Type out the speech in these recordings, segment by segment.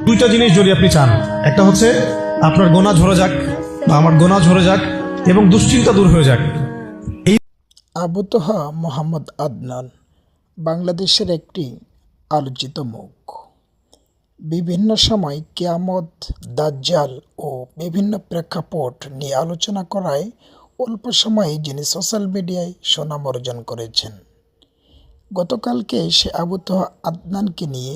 দুইটা জিনিস যদি আপনি চান, একটা হচ্ছে আপনার গোনা ঝরে যাক বা আমার গোনা ঝরে যাক এবং দুশ্চিন্তা দূর হয়ে যাক। আবু তোহা মোহাম্মদ আদনান বাংলাদেশের একটি আলোচিত মুখ। বিভিন্ন সময় কিয়ামত, দাজ্জাল ও বিভিন্ন প্রেক্ষাপট নিয়ে আলোচনা করায় অল্প সময়ে যিনি সোশ্যাল মিডিয়ায় সুনাম অর্জন করেছেন। গতকালকে সে আবু তোহা আদনানকে নিয়ে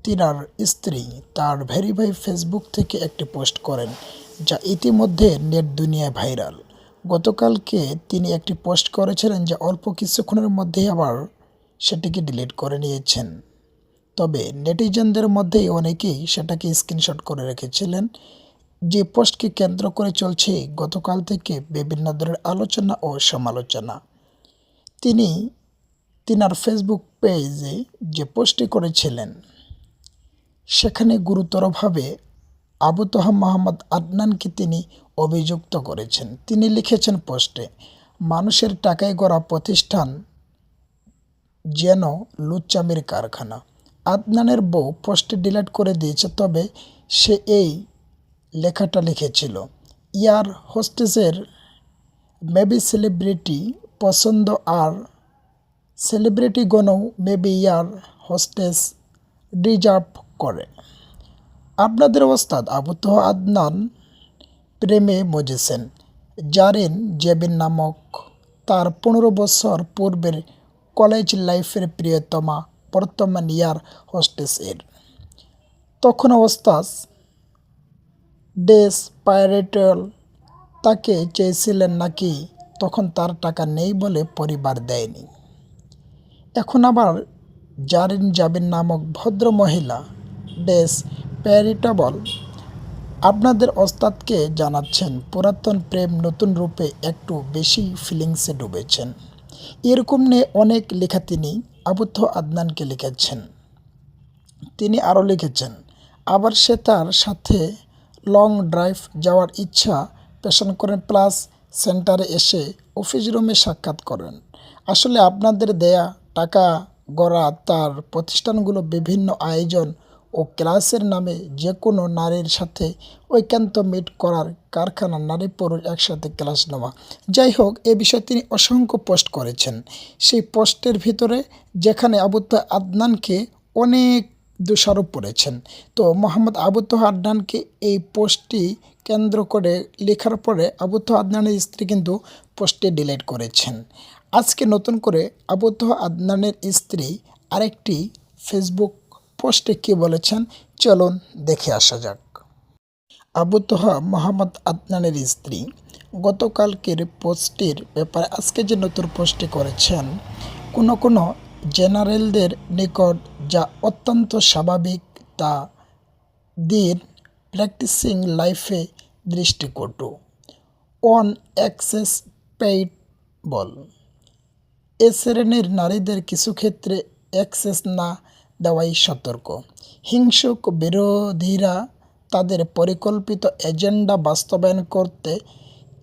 তিনার স্ত্রী তার ভেরিফাই ফেসবুক থেকে একটি পোস্ট করেন, যা ইতিমধ্যে নেট দুনিয়ায় ভাইরাল। গতকালকে তিনি একটি পোস্ট করেছিলেন, যা অল্প কিছুক্ষণের মধ্যেই আবার সেটিকে ডিলিট করে নিয়েছেন। তবে নেটিজেনদের মধ্যেই অনেকেই সেটাকে স্ক্রিনশট করে রেখেছিলেন। যে পোস্টকে কেন্দ্র করে চলছে গতকাল থেকে বিভিন্ন ধরনের আলোচনা ও সমালোচনা। তিনি তিনার ফেসবুক পেজে যে পোস্টটি করেছিলেন, সেখানে গুরুতরভাবে আবু তোহা মোহাম্মদ আদনানকে তিনি অভিযুক্ত করেছেন। তিনি লিখেছেন পোস্টে, মানুষের টাকায় গড়া প্রতিষ্ঠান যেন লুচ্চামির কারখানা। আদনানের বউ পোস্টে ডিলিট করে দিয়েছে, তবে সে এই লেখাটা লিখেছিল, এয়ার হোস্টেসের মেবি সেলিব্রিটি পছন্দ আর সেলিব্রিটিগণও মেবি এয়ার হোস্টেস ডিজার্ভ করে। আপনাদের ওস্তাদ আবু তোহা আদনান প্রেমে মজেছেন জারিন জেবিন নামক তার 15 বছর পূর্বের কলেজ লাইফের প্রিয়তমা বর্তমান এয়ার হোস্টেস এর। তখন ওস্তাদ ডেসপাইরেটল তাকে চেয়েছিলেন নাকি তখন তার টাকা নেই বলে পরিবার দেয়নি। এখন আবার জারিন জাবিন নামক ভদ্র মহিলা ডেসপ্যারিটেবল আপনাদের ওস্তাদকে জানাচ্ছেন পুরাতন প্রেম নতুন রূপে একটু বেশি ফিলিংসে ডুবেছেন। এরকম নিয়ে অনেক লেখা তিনি আবু তোহা আদনানকে লিখেছেন। তিনি আরও লিখেছেন, আবার সে তার সাথে লং ড্রাইভ যাওয়ার ইচ্ছা পোষণ করেন, প্লাস সেন্টারে এসে অফিস রুমে সাক্ষাৎ করেন। আসলে আপনাদের দেয়া টাকা গড়া তার প্রতিষ্ঠানগুলো বিভিন্ন আয়োজন ও ক্লাসের নামে যে কোনো নারীর সাথে ঐকান্ত মিট করার কারখানা, নারী পুরুষ একসাথে ক্লাস নেওয়া। যাই হোক, এ বিষয়ে তিনি অসংখ্য পোস্ট করেছেন। সেই পোস্টের ভিতরে যেখানে আবু তোহা আদনানকে অনেক দোষারোপ করেছেন। তো মোহাম্মদ আবু তোহা আদনানকে এই পোস্টটি কেন্দ্র করে লেখার পরে আবু তোহা আদনানের স্ত্রী কিন্তু পোস্টটি ডিলিট করেছেন। আজকে নতুন করে আবু তোহা আদনানের স্ত্রী আরেকটি ফেসবুক পোস্টে কী বলেছেন, চলুন দেখে আসা যাক। আবু তোহা মোহাম্মদ আদনানের স্ত্রী গতকালকের পোস্টটির ব্যাপারে আজকে যে নতুন পোস্টটি করেছেন, কোনো জেনারেলদের নিকট যা অত্যন্ত স্বাভাবিক, তা দিন প্র্যাকটিসিং লাইফে দৃষ্টিকটু, অন অ্যাক্সেস পেইডবল। এ শ্রেণীর নারীদের কিছু ক্ষেত্রে অ্যাক্সেস না দেওয়াই সতর্ক। হিংসুক বিরোধীরা তাদের পরিকল্পিত এজেন্ডা বাস্তবায়ন করতে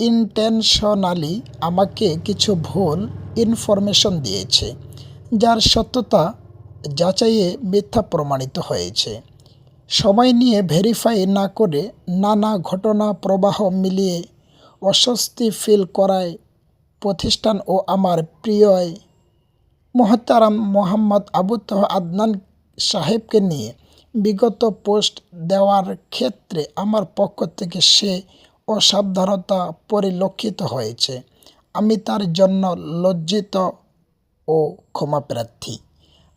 ইন্টেনশনালি আমাকে কিছু ভুল ইনফরমেশন দিয়েছে, যার সত্যতা যাচাইয়ে মিথ্যা প্রমাণিত হয়েছে। সময় নিয়ে ভেরিফাই না করে নানা ঘটনা প্রবাহ মিলিয়ে অস্বস্তি ফিল করায় প্রতিষ্ঠান ও আমার প্রিয় মোহতারাম মোহাম্মদ আবু তোহা আদনান সাহেবকে নিয়ে বিগত পোস্ট দেওয়ার ক্ষেত্রে আমার পক্ষ থেকে সে অসাবধানতা পরিলক্ষিত হয়েছে। আমি তার জন্য লজ্জিত ও ক্ষমাপ্রার্থী।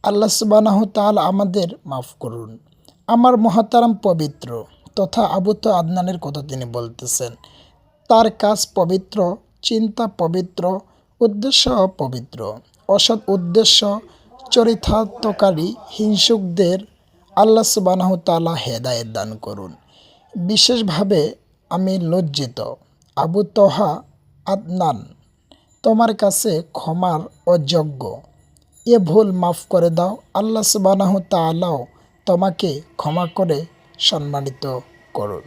আল্লাহ সুবহানাহু তাআলা আমাদের মাফ করুন। আমার মোহতারাম পবিত্র তথা আবু তোহা আদনানের কথা তিনি বলতেছেন। তার কাজ পবিত্র, চিন্তা পবিত্র, উদ্দেশ্য পবিত্র। অসৎ উদ্দেশ্য চরিতার্থকারী হিংসুকদের আল্লাহ সুবহানাহু তাআলা হেদায়েত দান করুন। বিশেষভাবে আমি লজ্জিত আবু তোহা আদনান, তোমার কাছে ক্ষমার অযোগ্য। এ ভুল মাফ করে দাও। আল্লাহ সুবহানাহু তাআলাও তোমাকে ক্ষমা করে সম্মানিত করুন।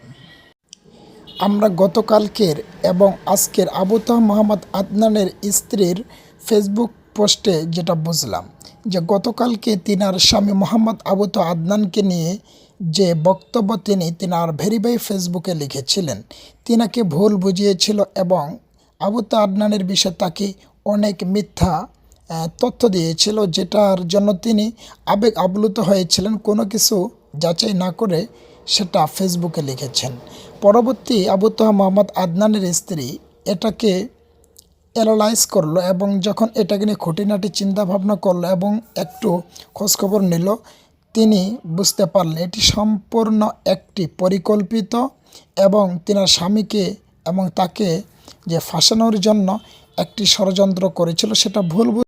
আমরা গতকালকের এবং আজকের আবু তোহা মোহাম্মদ আদনানের স্ত্রীর ফেসবুক পোস্টে যেটা বুঝলাম, যে গতকালকে তিনার স্বামী মোহাম্মদ আবুতো আদনানকে নিয়ে যে বক্তব্য তিনার ভেরিফাই ফেসবুকে লিখেছিলেন, তিনাকে ভুল বুঝিয়েছিল এবং আবুতো আদনানের বিষয়ে তাকে অনেক মিথ্যা তথ্য দিয়েছিল, যেটার জন্য তিনি আবেগ আপ্লুত হয়েছিলেন। কোনো কিছু যাচাই না করে সেটা ফেসবুকে লিখেছেন। পরবর্তী আবুতো মোহাম্মদ আদনানের স্ত্রী এটাকে অ্যানালাইজ করলো এবং যখন এটাকে নিয়ে খুঁটিনাটি চিন্তাভাবনা করলো এবং একটু খোঁজখবর নিল, তিনি বুঝতে পারলেন এটি সম্পূর্ণ একটি পরিকল্পিত এবং তিনার স্বামীকে এবং তাকে যে ফাঁসানোর জন্য একটি ষড়যন্ত্র করেছিল, সেটা ভুল